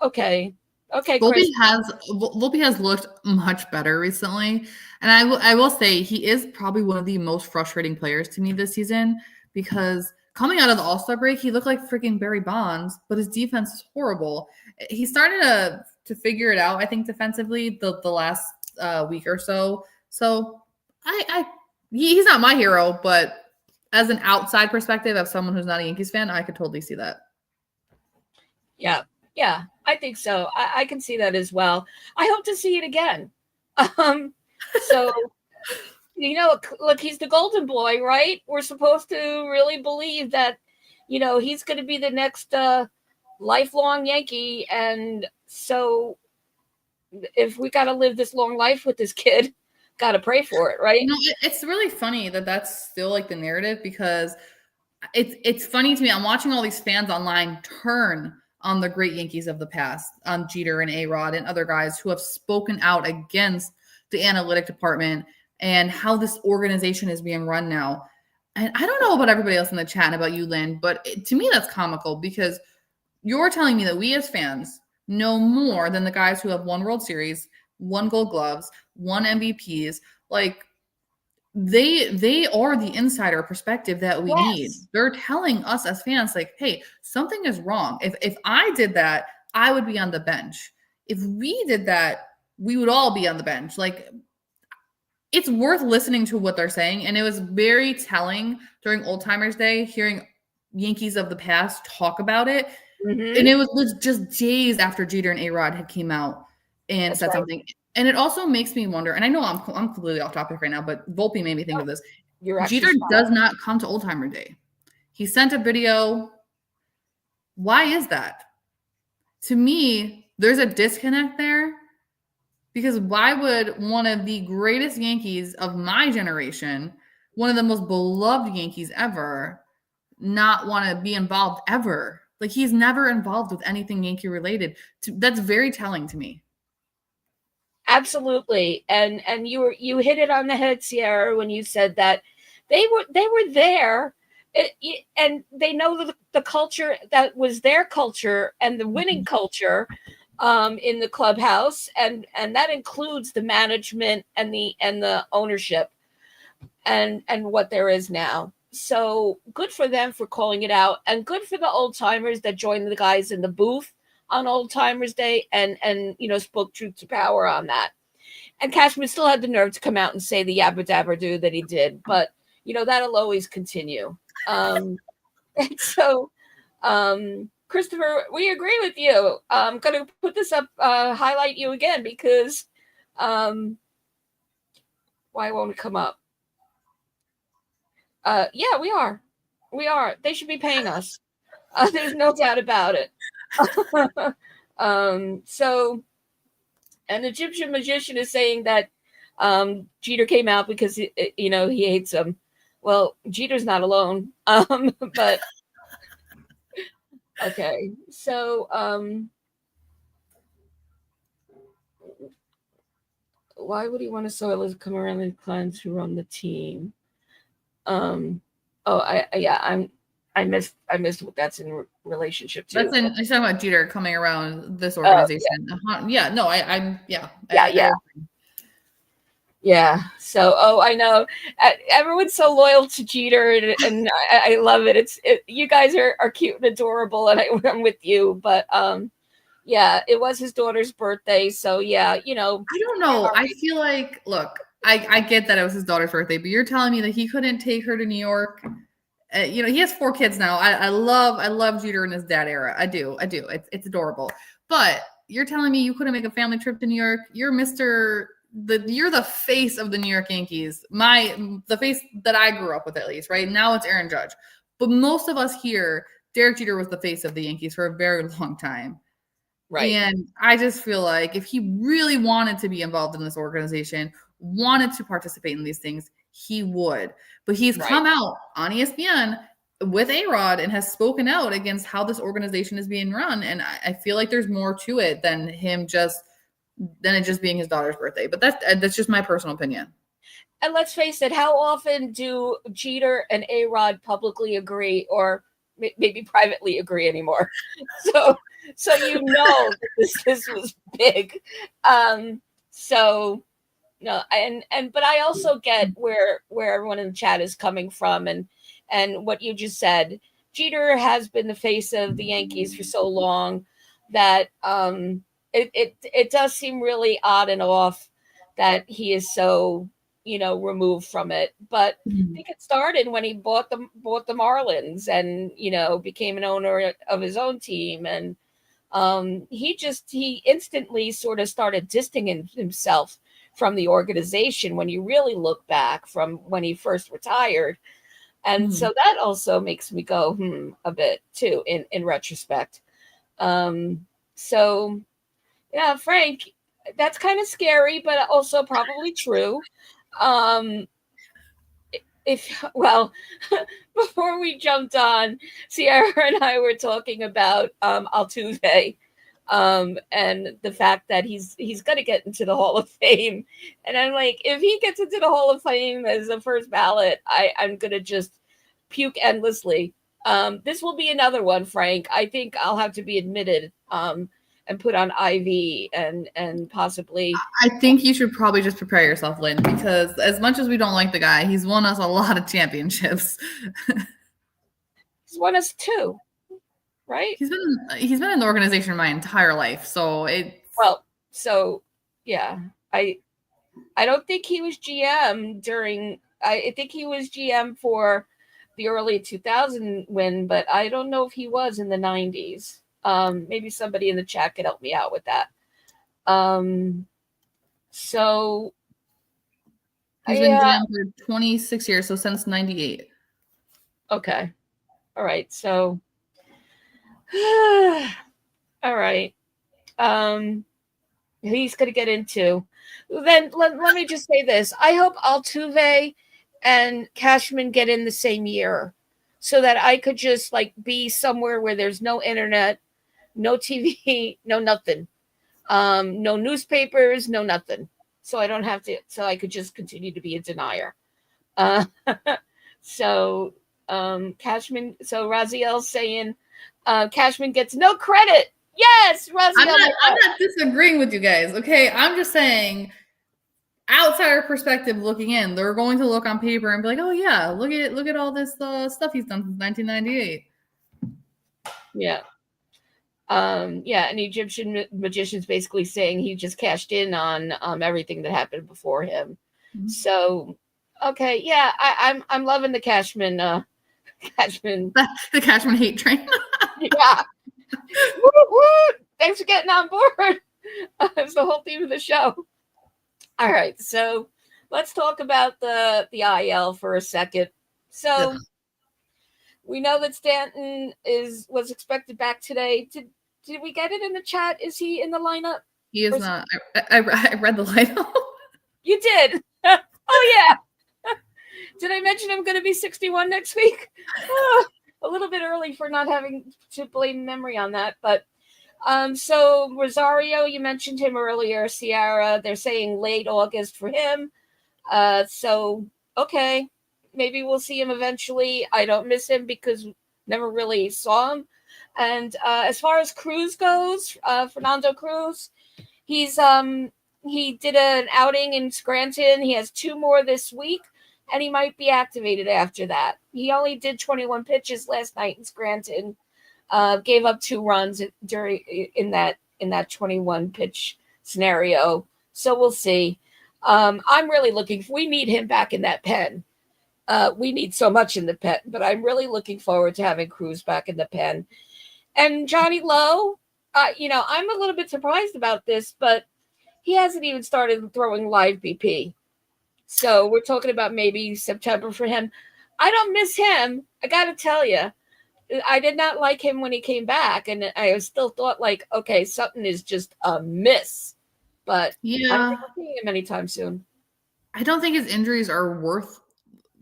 Okay, Volpe has looked much better recently, and I will say he is probably one of the most frustrating players to me this season, because coming out of the All-Star break, he looked like freaking Barry Bonds, but his defense is horrible. He started to figure it out, I think, defensively the last week or so. So he's not my hero, but as an outside perspective of someone who's not a Yankees fan, I could totally see that. Yeah, I think so. I can see that as well. I hope to see it again. So, look, he's the golden boy, right? We're supposed to really believe that, he's going to be the next lifelong Yankee. And so if we got to live this long life with this kid, got to pray for it, right? It's really funny that that's still like the narrative, because it's funny to me. I'm watching all these fans online turn on the great Yankees of the past, on Jeter and A-Rod and other guys who have spoken out against the analytic department and how this organization is being run now. And I don't know about everybody else in the chat and about you, Lynn, but to me that's comical, because you're telling me that we as fans know more than the guys who have won World Series, won Gold Gloves, won MVPs. Like, they are the insider perspective that we need. They're telling us as fans, like, hey, something is wrong. If I did that, I would be on the bench. If we did that, we would all be on the bench. Like, it's worth listening to what they're saying. And it was very telling during Old Timers Day, hearing Yankees of the past talk about it. Mm-hmm. And it was just days after Jeter and A-Rod had came out and said something. And it also makes me wonder, and I know I'm completely off topic right now, but Volpe made me think of this. Jeter does not come to Old Timer Day. He sent a video. Why is that? To me, there's a disconnect there, because why would one of the greatest Yankees of my generation, one of the most beloved Yankees ever, not want to be involved ever? Like, he's never involved with anything Yankee related. That's very telling to me. Absolutely. And you hit it on the head, Sierra, when you said that they were there, and they know the culture that was their culture and the winning culture in the clubhouse, and that includes the management and the ownership. and what there is now. So good for them for calling it out, and good for the old timers that joined the guys in the booth on Old Timers Day and spoke truth to power on that. And Cashman still had the nerve to come out and say the yabba dabba do that he did, but that'll always continue. And so, Christopher, we agree with you. I'm going to put this up, highlight you again because why won't it come up? Yeah, we are. They should be paying us. There's no doubt about it. So an Egyptian magician is saying that Jeter came out because he hates him. Well, Jeter's not alone. But okay. So why would he want to soil his come around and clients who run the team? I missed what that's in relationship to. That's I'm talking about Jeter coming around this organization. Yeah. So, I know everyone's so loyal to Jeter, and I love it. You guys are cute and adorable, and I'm with you. But yeah, it was his daughter's birthday, so yeah, I don't know. I feel like, look, I get that it was his daughter's birthday, but you're telling me that he couldn't take her to New York. He has 4 kids now. I love Jeter in his dad era. I do. It's adorable. But you're telling me you couldn't make a family trip to New York? You're you're the face of the New York Yankees. The face that I grew up with, at least, right? Now it's Aaron Judge. But most of us here, Derek Jeter was the face of the Yankees for a very long time. Right. And I just feel like if he really wanted to be involved in this organization, wanted to participate in these things, he would. But he's come out on ESPN with A-Rod and has spoken out against how this organization is being run. And I feel like there's more to it than it just being his daughter's birthday. But that's just my personal opinion. And let's face it, how often do Jeter and A-Rod publicly agree, or maybe privately agree anymore? So that this was big. No, but I also get where everyone in the chat is coming from, and what you just said. Jeter has been the face of the Yankees for so long that it does seem really odd and off that he is so removed from it. But I think it started when he bought the Marlins and became an owner of his own team, and he instantly sort of started distancing himself from the organization when you really look back from when he first retired. And so that also makes me go, a bit too, in retrospect. So yeah, Frank, that's kind of scary, but also probably true. Before we jumped on, Sierra and I were talking about Altuve. And the fact that he's going to get into the Hall of Fame. And I'm like, if he gets into the Hall of Fame as the first ballot, I'm going to just puke endlessly. This will be another one, Frank. I think I'll have to be admitted and put on IV and possibly. I think you should probably just prepare yourself, Lynn, because as much as we don't like the guy, he's won us a lot of championships. He's won us 2. Right? He's been in the organization my entire life, so yeah. I don't think he was GM during. I think he was GM for the early 2000 win, but I don't know if he was in the 90s. Maybe somebody in the chat could help me out with that. So he's been GM for 26 years, so since 98. Okay, all right, so. All right. He's going to get into. Then let me just say this. I hope Altuve and Cashman get in the same year so that I could just be somewhere where there's no internet, no TV, no nothing. No newspapers, no nothing. So I don't have to, so I could just continue to be a denier. Cashman, so Raziel's saying, Cashman gets no credit. Yes, Raziel. I'm not disagreeing with you guys. Okay, I'm just saying outsider perspective looking in, they're going to look on paper and be like, "Oh yeah, look at all this stuff he's done since 1998." Yeah. Yeah, an Egyptian magician's basically saying he just cashed in on everything that happened before him. Mhm. So, okay, yeah, I'm loving the Cashman Cashman. The Cashman hate train. Yeah. Woo, woo! Thanks for getting on board. It's the whole theme of the show. All right, so let's talk about the IL for a second. So we know that Stanton was expected back today. Did we get it in the chat? Is he in the lineup? He is not. I read the lineup. You did. Oh yeah. Did I mention I'm going to be 61 next week? A little bit early for not having to blame memory on that, but so Rosario, you mentioned him earlier. Sierra, they're saying late August for him. So okay, maybe we'll see him eventually. I don't miss him because never really saw him. And as far as Cruz goes, Fernando Cruz, he did an outing in Scranton. He has 2 more this week, and he might be activated after that. He only did 21 pitches last night in Scranton. Gave up 2 runs in that 21 pitch scenario. So we'll see. I'm really we need him back in that pen. We need so much in the pen, but I'm really looking forward to having Cruz back in the pen. And Johnny Lowe, I'm a little bit surprised about this, but he hasn't even started throwing live BP. So we're talking about maybe September for him. I don't miss him. I got to tell you. I did not like him when he came back, and I still thought, like, okay, something is just amiss. But Yeah, I don't think we're seeing him anytime soon. I don't think his injuries are worth.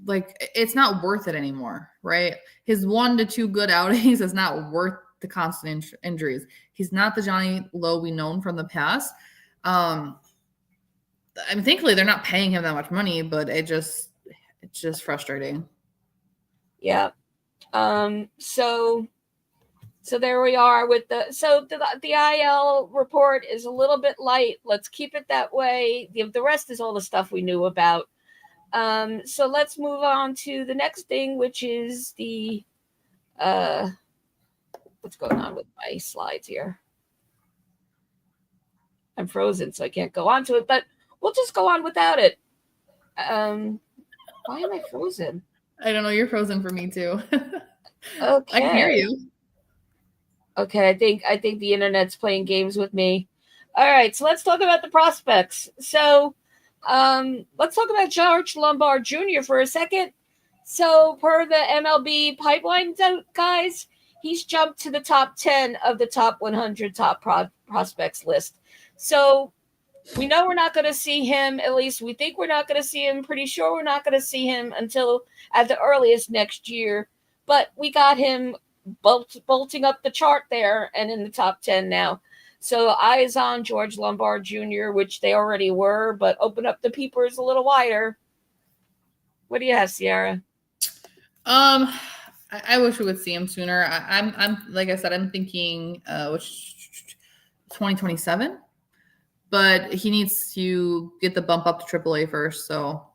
Like, it's not worth it anymore, right? His 1 to 2 good outings is not worth the constant injuries. He's not the Johnny Lowe we known from the past. I mean, thankfully they're not paying him that much money, but it's just frustrating. Yeah. So there we are with the IL report is a little bit light. Let's keep it that way. The rest is all the stuff we knew about. So let's move on to the next thing, which is the what's going on with my slides here? I'm frozen, so I can't go on to it, but we'll just go on without it. Why am I frozen? I don't know. You're frozen for me too. Okay. I can hear you. Okay, I think the internet's playing games with me. All right, so let's talk about the prospects. So let's talk about George Lombard Jr. for a second. So per the MLB pipeline guys, he's jumped to the top 10 of the top 100 top prospects list. So we know we're not going to see him. At least we think we're not going to see him. Pretty sure we're not going to see him until at the earliest next year. But we got him bolting up the chart there and in the top 10 now. So eyes on George Lombard Jr., which they already were, but open up the peepers a little wider. What do you have, Sierra? I wish we would see him sooner. I'm like I said, I'm thinking 2027, but he needs to get the bump up to AAA first. So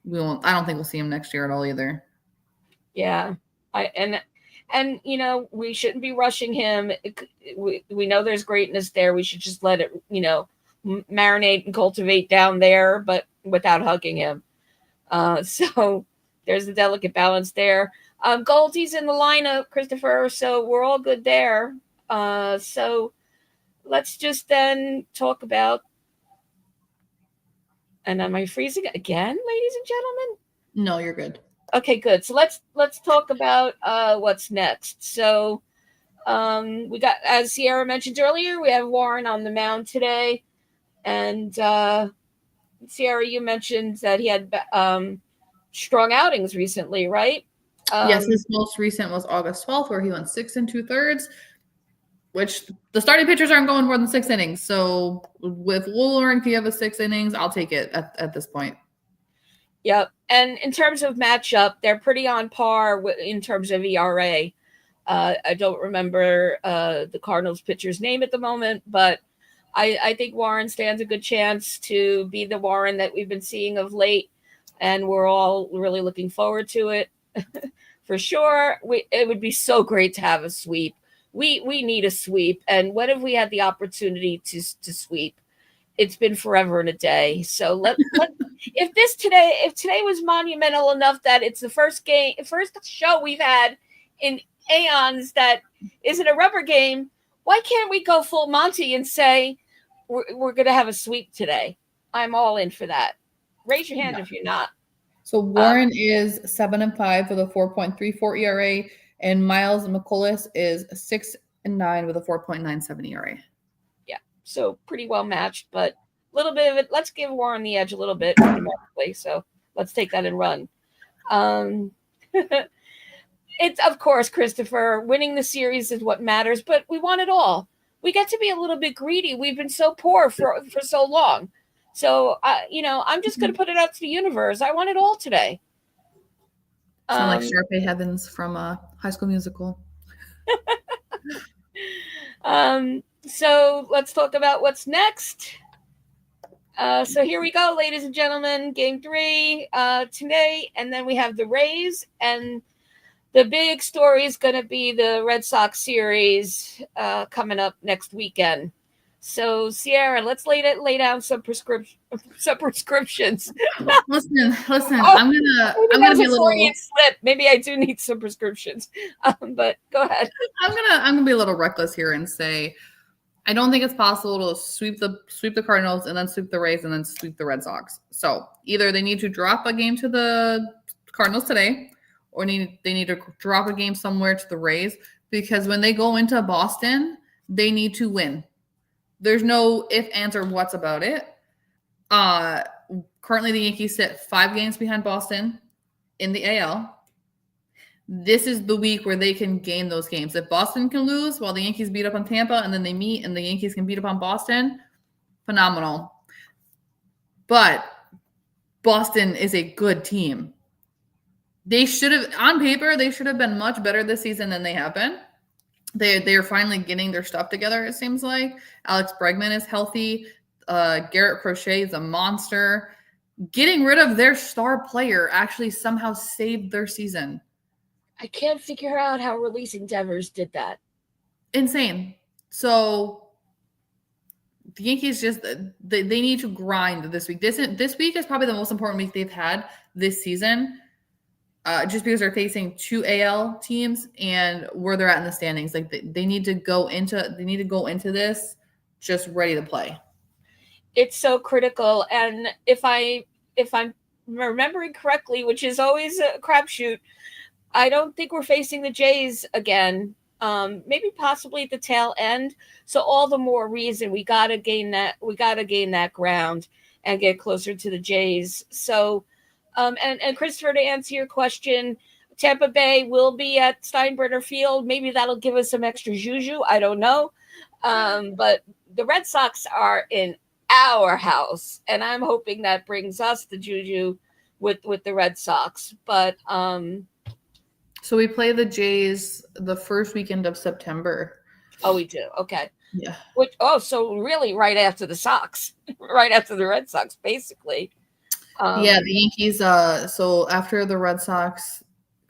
we won't. I don't think we'll see him next year at all either. Yeah, and we shouldn't be rushing him. We know there's greatness there. We should just let it marinate and cultivate down there, but without hugging him. So there's a delicate balance there. Goldie's in the lineup, Christopher. So we're all good there. So let's just then talk about. And am I freezing again, ladies and gentlemen? No, you're good. Okay, good. So let's talk about what's next. So we got, as Sierra mentioned earlier, we have Warren on the mound today, and Sierra, you mentioned that he had strong outings recently, right? Yes, his most recent was August 12th, where he went 6 2/3, which the starting pitchers aren't going more than 6 innings. So with Warren, if you have a 6 innings, I'll take it at this point. Yep. And in terms of matchup, they're pretty on par in terms of ERA. I don't remember the Cardinals pitcher's name at the moment, but I think Warren stands a good chance to be the Warren that we've been seeing of late, and we're all really looking forward to it. For sure. It would be so great to have a sweep. We need a sweep, and when have we had the opportunity to sweep? It's been forever and a day. So let if today was monumental enough that it's the first show we've had in aeons that isn't a rubber game, why can't we go full Monty and say we're going to have a sweep today? I'm all in for that. Raise your hand if you're not. So Warren is 7-5 with a 4.34 ERA, and Miles McCullough is 6-9 with a 4.97 ERA. Yeah, so pretty well matched, but a little bit of it. Let's give Warren the edge a little bit. So let's take that and run. It's, of course, Christopher, winning the series is what matters, but we want it all. We get to be a little bit greedy. We've been so poor for so long. So, I'm just going to put it out to the universe. I want it all today. Sound like Sharpay Heavens from High School Musical. So let's talk about what's next. So here we go, ladies and gentlemen. Game 3 today, and then we have the Rays, and the big story is going to be the Red Sox series coming up next weekend. So Sierra, let's lay down some prescriptions. Listen. I'm gonna be a little slip. Maybe I do need some prescriptions. But go ahead. I'm gonna be a little reckless here and say I don't think it's possible to sweep the Cardinals and then sweep the Rays and then sweep the Red Sox. So either they need to drop a game to the Cardinals today, or they need to drop a game somewhere to the Rays, because when they go into Boston, they need to win. There's no if, ands, or whats about it. Currently, the Yankees sit 5 games behind Boston in the AL. This is the week where they can gain those games. If Boston can lose while the Yankees beat up on Tampa, and then they meet and the Yankees can beat up on Boston, phenomenal. But Boston is a good team. They should have, on paper, they should have been much better this season than they have been. They are finally getting their stuff together, it seems like. Alex Bregman is healthy. Garrett Crochet is a monster. Getting rid of their star player actually somehow saved their season. I can't figure out how releasing Devers did that. Insane. So the Yankees just they need to grind this week. This week is probably the most important week they've had this season. Just because they're facing 2 AL teams and where they're at in the standings. Like they need to go into this just ready to play. It's so critical. And if I'm remembering correctly, which is always a crapshoot, I don't think we're facing the Jays again. Maybe possibly at the tail end. So all the more reason we gotta gain that ground and get closer to the Jays. So and Christopher, to answer your question, Tampa Bay will be at Steinbrenner Field. Maybe that'll give us some extra juju. I don't know. But the Red Sox are in our house, and I'm hoping that brings us the juju with the Red Sox. But so we play the Jays the first weekend of September. Oh, we do. Okay. Yeah. So really right after the Sox, right after the Red Sox, basically. Yeah, the Yankees. So after the Red Sox,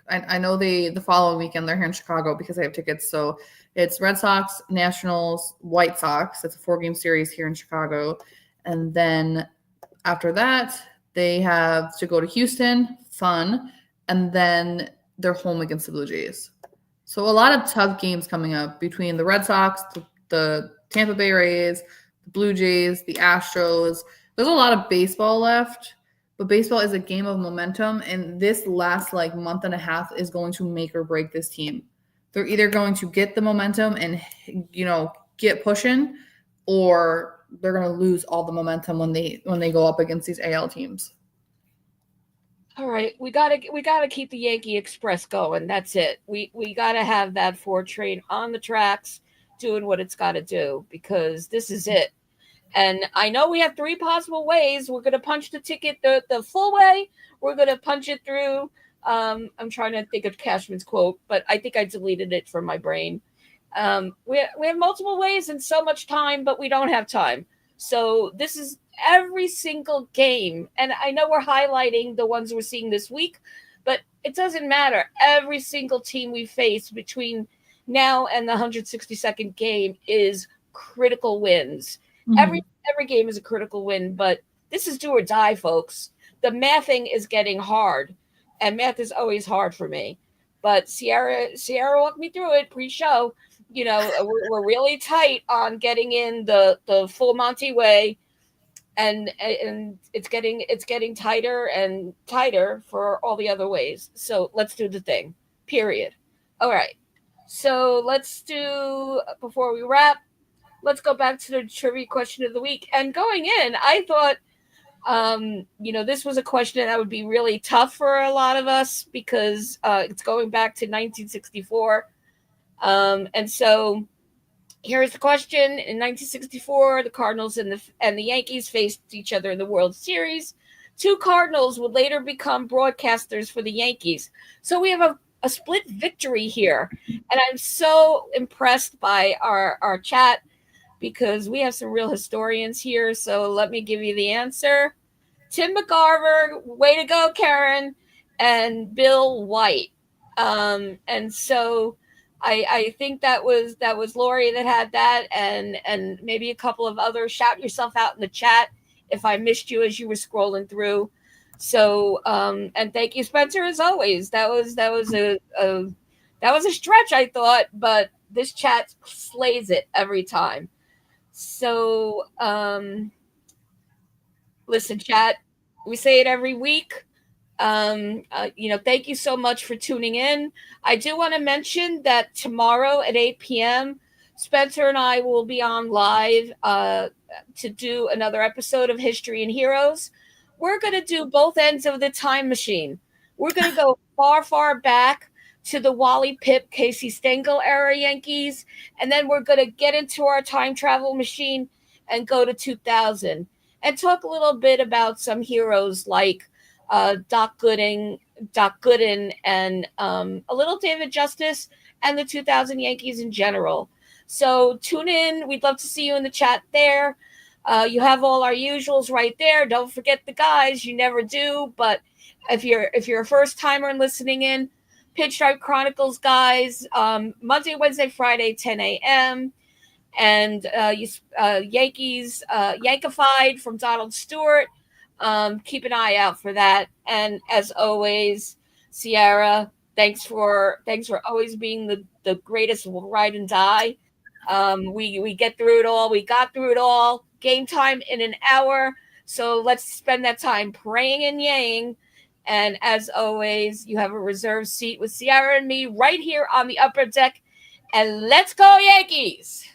I know the following weekend they're here in Chicago because I have tickets. So it's Red Sox, Nationals, White Sox. It's a 4-game series here in Chicago, and then after that they have to go to Houston, fun, and then they're home against the Blue Jays. So a lot of tough games coming up between the Red Sox, the Tampa Bay Rays, the Blue Jays, the Astros. There's a lot of baseball left. But baseball is a game of momentum, and this last month and a half is going to make or break this team. They're either going to get the momentum and get pushing, or they're going to lose all the momentum when they go up against these AL teams. All right, we gotta keep the Yankee Express going. That's it. We gotta have that 4 train on the tracks, doing what it's got to do, because this is it. And I know we have 3 possible ways. We're going to punch the ticket the full way. We're going to punch it through. I'm trying to think of Cashman's quote, but I think I deleted it from my brain. We have multiple ways and so much time, but we don't have time. So this is every single game. And I know we're highlighting the ones we're seeing this week, but it doesn't matter. Every single team we face between now and the 162nd game is critical wins. Mhm. Every game is a critical win, but this is do or die, folks. The mathing is getting hard, and math is always hard for me. But Sierra walked me through it pre-show. We're really tight on getting in the full Monty way, and it's getting tighter and tighter for all the other ways. So let's do the thing. Period. All right. So let's do, before we wrap, let's go back to the trivia question of the week. And going in, I thought this was a question that would be really tough for a lot of us because it's going back to 1964. And so here's the question. In 1964, the Cardinals and the Yankees faced each other in the World Series. Two Cardinals would later become broadcasters for the Yankees. So we have a split victory here. And I'm so impressed by our chat because we have some real historians here. So let me give you the answer. Tim McGarver, way to go, Karen, and Bill White. And so I think that was Lori that had that, and maybe a couple of others. Shout yourself out in the chat if I missed you as you were scrolling through. So and thank you, Spencer, as always. That was a stretch, I thought, but this chat slays it every time. So listen, chat, we say it every week. Thank you so much for tuning in. I do want to mention that tomorrow at 8 p.m., Spencer and I will be on live to do another episode of History and Heroes. We're going to do both ends of the time machine. We're going to go far, far back to the Wally Pipp, Casey Stengel era Yankees, and then we're going to get into our time travel machine and go to 2000 and talk a little bit about some heroes like Doc Gooden, and a little David Justice, and the 2000 Yankees in general. So tune in. We'd love to see you in the chat there. You have all our usuals right there. Don't forget the guys. You never do. But if you're a first timer and listening in, Pinstripe Chronicles guys, Monday, Wednesday, Friday, 10 a.m. And Yankees Yankified from Donald Stewart. Keep an eye out for that. And as always, Sierra, thanks for always being the greatest ride and die. We get through it all. We got through it all. Game time in an hour. So let's spend that time praying and yang. And as always, you have a reserved seat with Sierra and me right here on the upper deck. And let's go Yankees!